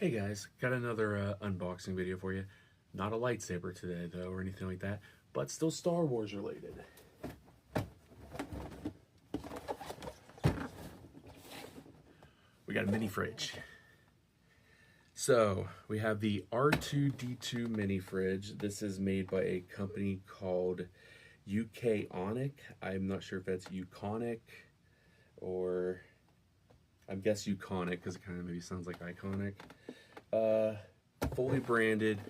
Hey guys, got another unboxing video for you. Not a lightsaber today though, or anything like that, but still Star Wars related. We got a mini fridge. So we have the R2-D2 mini fridge. This is made by a company called Iconic. I'm not sure if that's Iconic or I guess Iconic because it kind of maybe sounds like iconic. Fully branded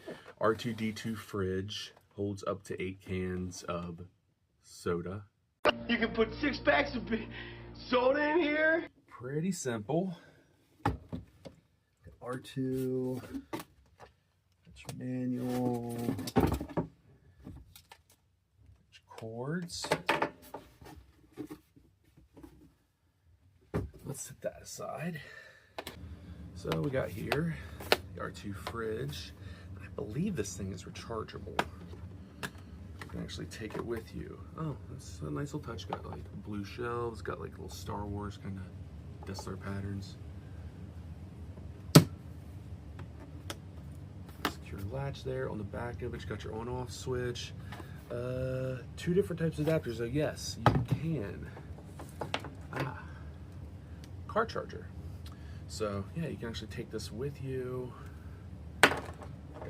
R2-D2 fridge, holds up to 8 cans of soda. You can put 6 packs of soda in here? Pretty simple. R2, that's your manual, cords. Let's set that aside. So we got here the R2 fridge. I believe this thing is rechargeable. You can actually take it with you. Oh, that's a nice little touch. Got like blue shelves, got like little Star Wars kind of Death Star patterns. Secure latch there. On the back of it, you got your on-off switch. 2 different types of adapters. So yes, you can. Car charger. So yeah, you can actually take this with you. Got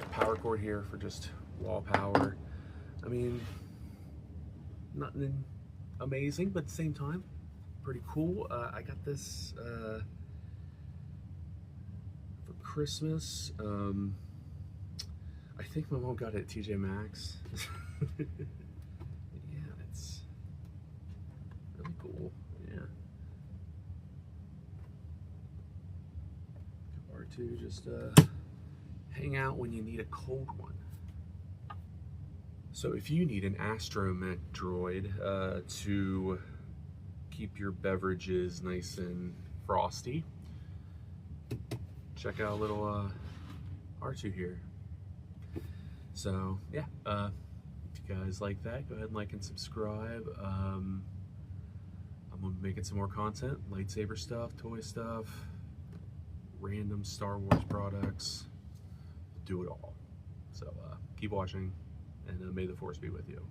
a power cord here for just wall power. I mean, nothing amazing, but at the same time, pretty cool. I got this for Christmas. I think my mom got it at TJ Maxx. Yeah, it's really cool. Yeah. To just hang out when you need a cold one. So if you need an astromech droid to keep your beverages nice and frosty, check out a little R2 here. So yeah, if you guys like that, go ahead and like and subscribe. I'm gonna be making some more content, lightsaber stuff, toy stuff, random Star Wars products, do it all. So keep watching, and may the Force be with you.